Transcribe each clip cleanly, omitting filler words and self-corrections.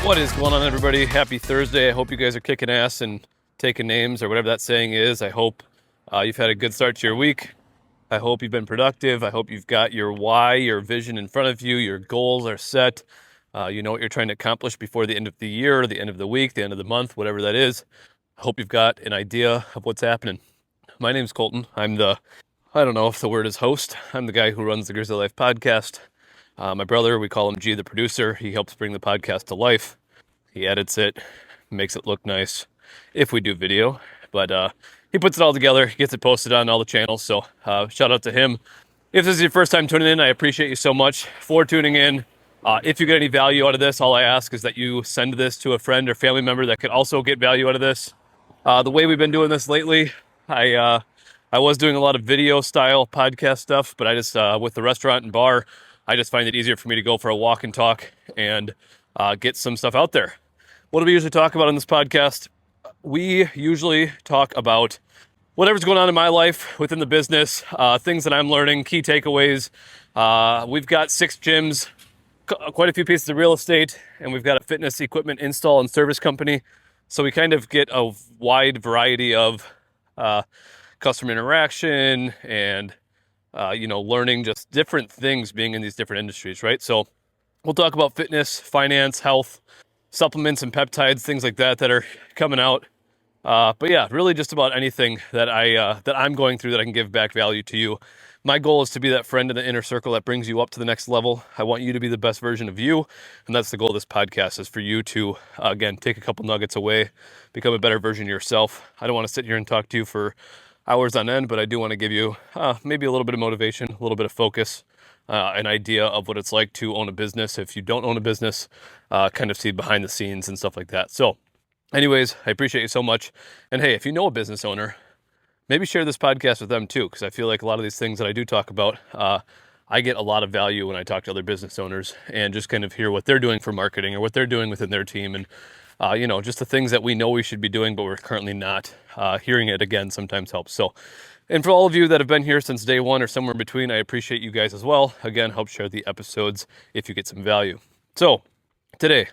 What is going on, everybody? Happy Thursday. I hope you guys are kicking ass and taking names, or whatever that saying is. I hope you've had a good start to your week. I hope you've been productive. I hope you've got your why, your vision in front of you. Your goals are set. You know what you're trying to accomplish before the end of the year, or the end of the week, the end of the month, whatever that is. I hope you've got an idea of what's happening. My name's Colton. I don't know if the word is host. I'm the guy who runs the Grizzly Life podcast. My brother, we call him G, the producer. He helps bring the podcast to life. He edits it, makes it look nice if we do video. But he puts it all together. He gets it posted on all the channels. So shout out to him. If this is your first time tuning in, I appreciate you so much for tuning in. If you get any value out of this, all I ask is that you send this to a friend or family member that could also get value out of this. The way we've been doing this lately, I was doing a lot of video style podcast stuff, but I just, with the restaurant and bar, I just find it easier for me to go for a walk and talk and get some stuff out there. What do we usually talk about on this podcast? We usually talk about whatever's going on in my life within the business, things that I'm learning, key takeaways. We've got 6 gyms, quite a few pieces of real estate, and we've got a fitness equipment install and service company. So we kind of get a wide variety of customer interaction and learning just different things being in these different industries, right? So we'll talk about fitness, finance, health, supplements and peptides, things like that are coming out. But yeah, really just about anything that I'm going through that I can give back value to you. My goal is to be that friend in the inner circle that brings you up to the next level. I want you to be the best version of you. And that's the goal of this podcast, is for you to, again, take a couple nuggets away, become a better version of yourself. I don't want to sit here and talk to you for hours on end, but I do want to give you maybe a little bit of motivation, a little bit of focus, an idea of what it's like to own a business. If you don't own a business, kind of see behind the scenes and stuff like that. So anyways, I appreciate you so much. And hey, if you know a business owner, maybe share this podcast with them too, because I feel like a lot of these things that I do talk about, I get a lot of value when I talk to other business owners and just kind of hear what they're doing for marketing or what they're doing within their team. And just the things that we know we should be doing, but we're currently not. Hearing it again sometimes helps. So, and for all of you that have been here since day one or somewhere in between, I appreciate you guys as well. Again, help share the episodes if you get some value. So today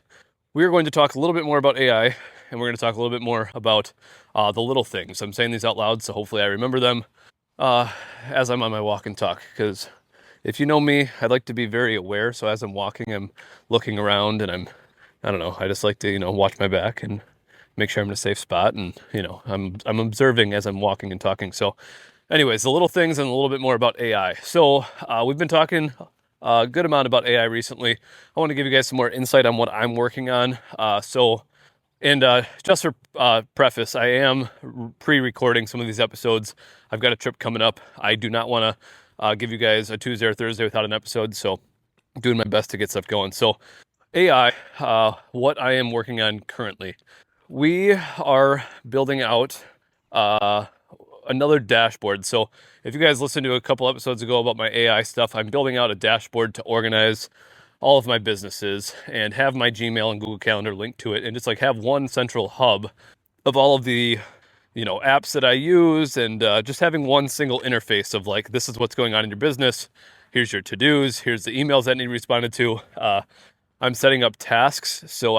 we are going to talk a little bit more about AI, and we're going to talk a little bit more about the little things. I'm saying these out loud, so hopefully I remember them as I'm on my walk and talk, because if you know me, I'd like to be very aware. So as I'm walking, I'm looking around, and I just like to, watch my back and make sure I'm in a safe spot. And, I'm observing as I'm walking and talking. So anyways, the little things and a little bit more about AI. So we've been talking a good amount about AI recently. I want to give you guys some more insight on what I'm working on. Just for preface, I am pre-recording some of these episodes. I've got a trip coming up. I do not want to give you guys a Tuesday or Thursday without an episode. So I'm doing my best to get stuff going. So AI, what I am working on currently. We are building out another dashboard. So if you guys listened to a couple episodes ago about my AI stuff, I'm building out a dashboard to organize all of my businesses and have my Gmail and Google Calendar linked to it, and just like have one central hub of all of the apps that I use, and just having one single interface of like, this is what's going on in your business. Here's your to-dos. Here's the emails that need responded to. I'm setting up tasks so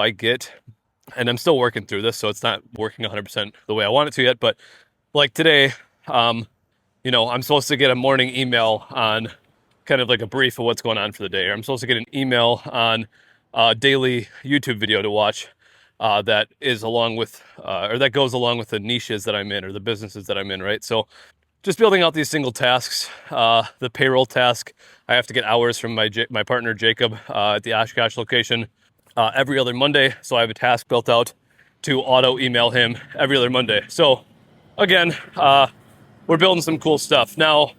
and I'm still working through this, so it's not working 100% the way I want it to yet, but like today, I'm supposed to get a morning email on kind of like a brief of what's going on for the day, or I'm supposed to get an email on a daily YouTube video to watch that is along with, or that goes along with the niches that I'm in or the businesses that I'm in, right? So just building out these single tasks. The payroll task, I have to get hours from my partner Jacob at the Oshkosh location every other Monday. So I have a task built out to auto email him every other Monday. So again, we're building some cool stuff. Now,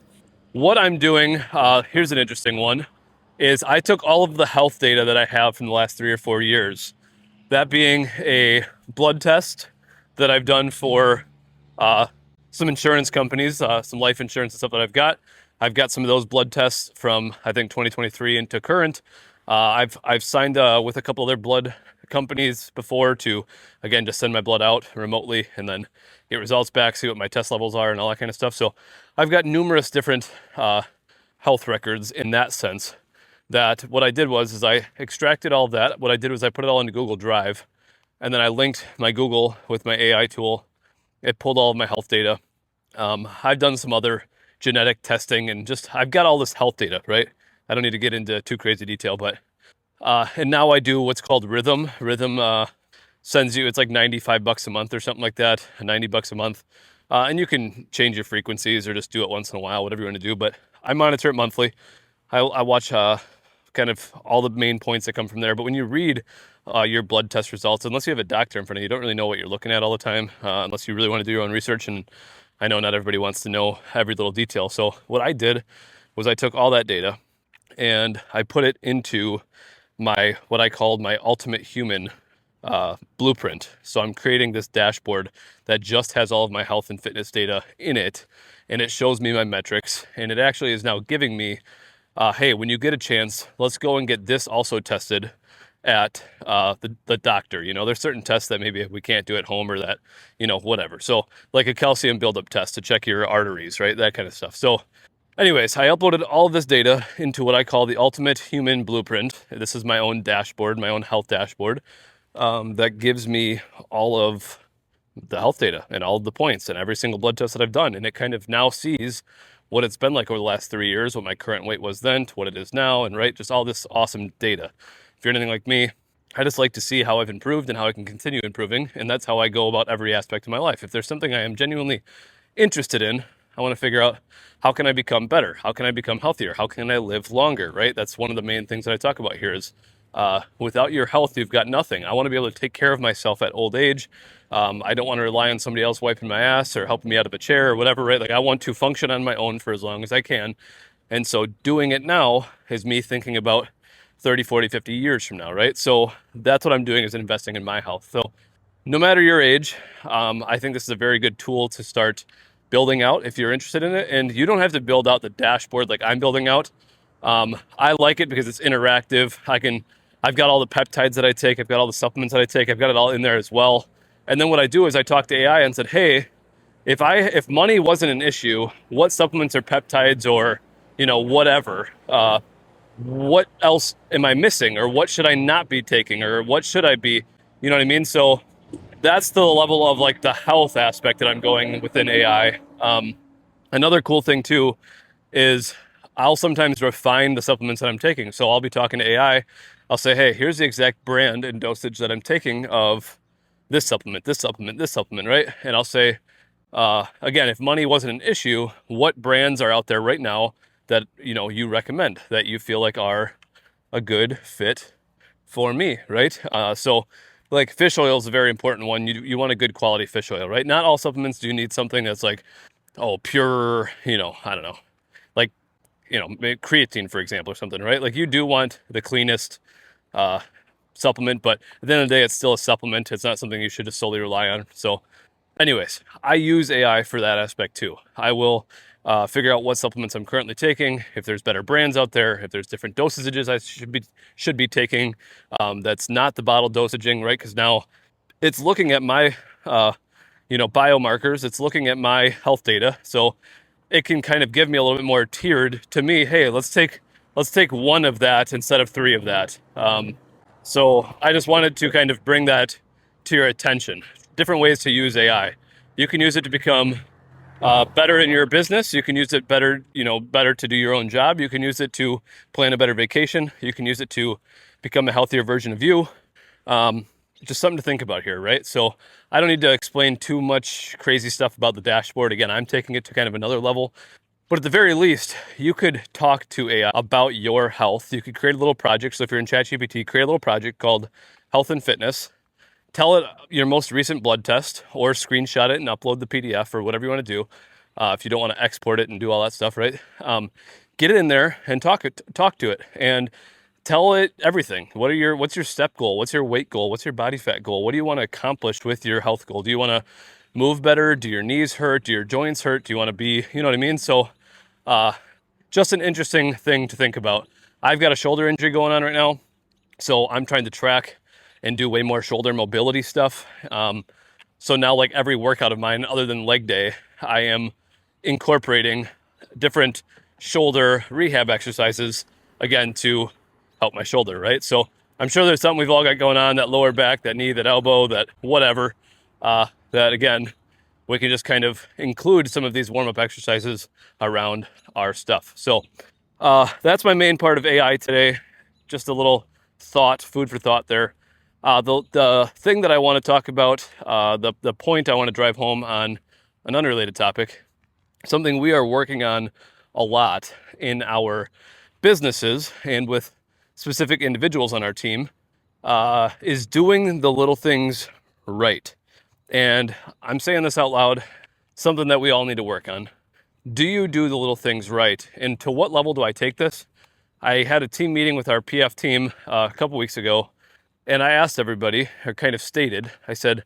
what I'm doing, here's an interesting one, is I took all of the health data that I have from the last 3 or 4 years, that being a blood test that I've done for some insurance companies, some life insurance and stuff that I've got. I've got some of those blood tests from, I think, 2023 into current. I've signed with a couple of their blood companies before to, again, just send my blood out remotely and then get results back, see what my test levels are and all that kind of stuff. So I've got numerous different health records in that sense. that what I did was I extracted all of that. What I did was I put it all into Google Drive, and then I linked my Google with my AI tool. It pulled all of my health data. I've done some other genetic testing, and just I've got all this health data, right? I don't need to get into too crazy detail, but and now I do what's called Rhythm. Rhythm sends you, it's like $95 a month or something like that, $90 a month. And you can change your frequencies or just do it once in a while, whatever you want to do. But I monitor it monthly. I watch kind of all the main points that come from there. But when you read your blood test results, unless you have a doctor in front of you, you don't really know what you're looking at all the time, unless you really want to do your own research. And I know not everybody wants to know every little detail. So what I did was I took all that data and I put it into my what I called my ultimate human blueprint. So I'm creating this dashboard that just has all of my health and fitness data in it, and it shows me my metrics, and it actually is now giving me, hey, when you get a chance, let's go and get this also tested at the doctor. You know, there's certain tests that maybe we can't do at home or that, you know, whatever. So like a calcium buildup test to check your arteries, right? That kind of stuff. So anyways, I uploaded all of this data into what I call the ultimate human blueprint. This is my own dashboard, my own health dashboard, that gives me all of the health data and all of the points and every single blood test that I've done. And it kind of now sees what it's been like over the last 3 years, what my current weight was then to what it is now, and right, just all this awesome data. If you're anything like me, I just like to see how I've improved and how I can continue improving. And that's how I go about every aspect of my life. If there's something I am genuinely interested in, I want to figure out how can I become better? How can I become healthier? How can I live longer, right? That's one of the main things that I talk about here is without your health, you've got nothing. I want to be able to take care of myself at old age. I don't want to rely on somebody else wiping my ass or helping me out of a chair or whatever, right? Like I want to function on my own for as long as I can. And so doing it now is me thinking about 30, 40, 50 years from now, right? So that's what I'm doing is investing in my health. So no matter your age, I think this is a very good tool to start building out if you're interested in it. And you don't have to build out the dashboard like I'm building out. I like it because it's interactive. I've got all the peptides that I take. I've got all the supplements that I take. I've got it all in there as well. And then what I do is I talk to AI and said, hey, if money wasn't an issue, what supplements or peptides or, you know, whatever, what else am I missing, or what should I not be taking, or what should I be, you know what I mean? So that's the level of like the health aspect that I'm going within AI. Another cool thing too is I'll sometimes refine the supplements that I'm taking. So I'll be talking to AI. I'll say, hey, here's the exact brand and dosage that I'm taking of this supplement, this supplement, this supplement, right? And I'll say, again, if money wasn't an issue, what brands are out there right now that, you know, you recommend that you feel like are a good fit for me, right? So like fish oil is a very important one. You want a good quality fish oil, right? Not all supplements do need something that's like, oh, pure, you know, I don't know, like, you know, creatine, for example, or something, right? Like you do want the cleanest supplement, but at the end of the day, it's still a supplement. It's not something you should just solely rely on. So anyways, I use AI for that aspect too. I will figure out what supplements I'm currently taking, if there's better brands out there, if there's different dosages I should be taking, that's not the bottle dosaging, right? Because now it's looking at my biomarkers, it's looking at my health data, so it can kind of give me a little bit more tiered to me. Hey, let's take one of that instead of three of that. So I just wanted to kind of bring that to your attention. Different ways to use AI. You can use it to become better in your business. You can use it better to do your own job. You can use it to plan a better vacation. You can use it to become a healthier version of you. Just something to think about here, right? So I don't need to explain too much crazy stuff about the dashboard. Again, I'm taking it to kind of another level. But at the very least, you could talk to AI about your health. You could create a little project. So if you're in ChatGPT, create a little project called Health and Fitness. Tell it your most recent blood test, or screenshot it and upload the PDF or whatever you want to do. If you don't want to export it and do all that stuff, right? Get it in there and talk to it and tell it everything. What's your step goal? What's your weight goal? What's your body fat goal? What do you want to accomplish with your health goal? Do you want to move better? Do your knees hurt? Do your joints hurt? Do you want to be, you know what I mean? So just an interesting thing to think about. I've got a shoulder injury going on right now, so I'm trying to track and do way more shoulder mobility stuff. So now, like every workout of mine, other than leg day, I am incorporating different shoulder rehab exercises again, to help my shoulder, right? So I'm sure there's something we've all got going on, that lower back, that knee, that elbow, that whatever, that again, we can just kind of include some of these warm-up exercises around our stuff. So that's my main part of AI today. Just a little thought, food for thought there. The thing that I want to talk about, the point I want to drive home on an unrelated topic, something we are working on a lot in our businesses and with specific individuals on our team, is doing the little things right. And I'm saying this out loud, something that we all need to work on. Do you do the little things right? And to what level do I take this? I had a team meeting with our PF team a couple weeks ago, and I asked everybody, or kind of stated, I said,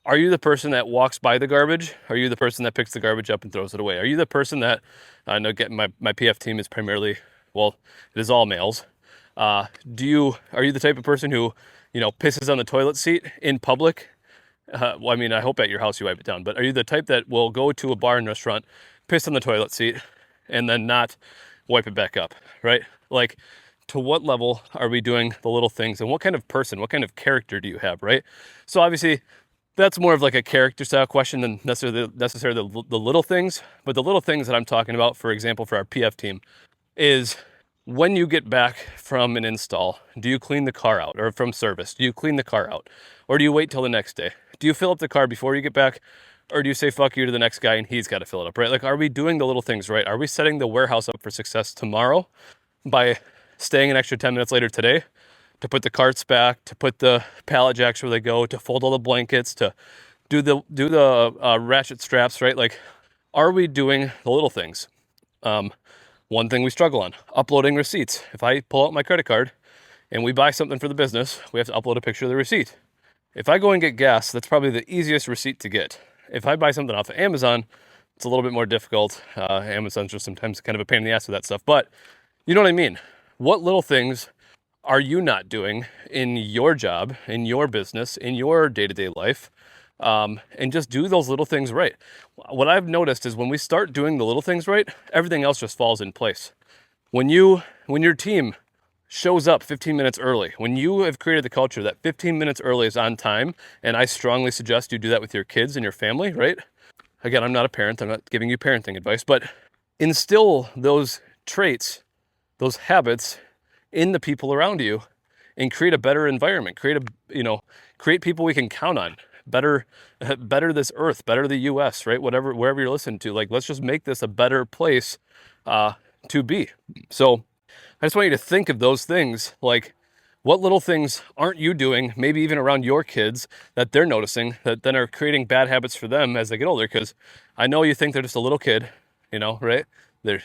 are you the person that walks by the garbage? Are you the person that picks the garbage up and throws it away? Are you the person that, I know my PF team is primarily, well, it is all males. Are you the type of person who, pisses on the toilet seat in public? Well, I mean, I hope at your house you wipe it down, but are you the type that will go to a bar and restaurant, piss on the toilet seat, and then not wipe it back up, right? Like, to what level are we doing the little things, and what kind of person, what kind of character do you have, right? So obviously, that's more of like a character style question than necessarily the little things. But the little things that I'm talking about, for example, for our PF team, is when you get back from an install, do you clean the car out? Or from service, do you clean the car out? Or do you wait till the next day? Do you fill up the car before you get back? Or do you say fuck you to the next guy and he's got to fill it up, right? Like, are we doing the little things right? Are we setting the warehouse up for success tomorrow by staying an extra 10 minutes later today to put the carts back, to put the pallet jacks where they go, to fold all the blankets, to do the ratchet straps, right? Like, are we doing the little things? One thing we struggle on, uploading receipts. If I pull out my credit card and we buy something for the business, we have to upload a picture of the receipt. If I go and get gas, that's probably the easiest receipt to get. If I buy something off of Amazon, it's a little bit more difficult. Amazon's just sometimes kind of a pain in the ass with that stuff, but you know what I mean? What little things are you not doing in your job, in your business, in your day-to-day life? And just do those little things right. What I've noticed is when we start doing the little things right, everything else just falls in place. When your team shows up 15 minutes early, when you have created the culture that 15 minutes early is on time, and I strongly suggest you do that with your kids and your family, right? Again, I'm not a parent, I'm not giving you parenting advice, but instill those traits, those habits in the people around you and create a better environment, create people we can count on. Better this earth, better the US, right? Wherever you're listening to, like, let's just make this a better place to be. So I just want you to think of those things, like, what little things aren't you doing, maybe even around your kids, that they're noticing that then are creating bad habits for them as they get older? Because I know you think they're just a little kid, right? They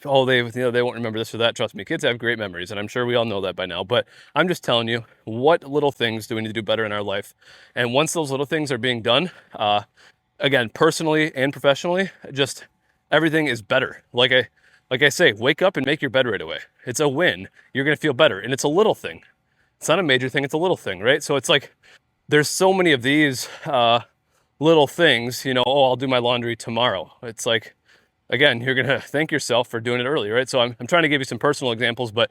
won't remember this or that. Trust me, kids have great memories, and I'm sure we all know that by now. But I'm just telling you, what little things do we need to do better in our life? And once those little things are being done, again, personally and professionally, just everything is better. Like I say, wake up and make your bed right away. It's a win. You're gonna feel better, and it's a little thing. It's not a major thing. It's a little thing, right? So it's like there's so many of these little things. I'll do my laundry tomorrow. It's like, again, you're going to thank yourself for doing it early, right? So I'm trying to give you some personal examples, but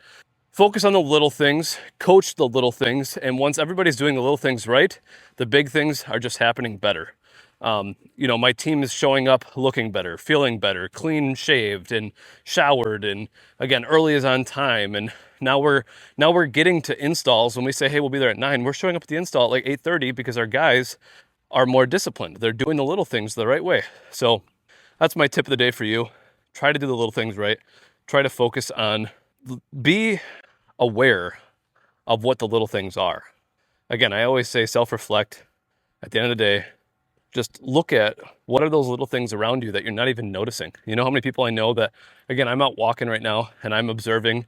focus on the little things, coach the little things, and once everybody's doing the little things right, the big things are just happening better. My team is showing up looking better, feeling better, clean shaved and showered, and again, early is on time. And now we're getting to installs. When we say, hey, we'll be there at 9, we're showing up at the install at like 8:30 because our guys are more disciplined. They're doing the little things the right way. So that's my tip of the day for you. Try to do the little things right. Try to focus on, be aware of what the little things are. Again, I always say self-reflect. At the end of the day, just look at what are those little things around you that you're not even noticing. You know how many people I know that, again, I'm out walking right now and I'm observing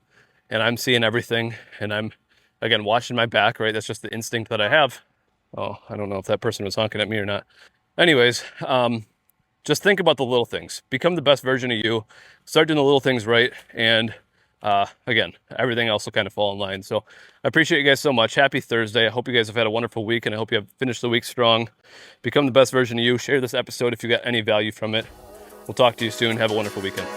and I'm seeing everything and I'm, again, watching my back, right? That's just the instinct that I have. Oh, I don't know if that person was honking at me or not. Anyways, just think about the little things. Become the best version of you. Start doing the little things right. And again, everything else will kind of fall in line. So I appreciate you guys so much. Happy Thursday. I hope you guys have had a wonderful week, and I hope you have finished the week strong. Become the best version of you. Share this episode if you got any value from it. We'll talk to you soon. Have a wonderful weekend.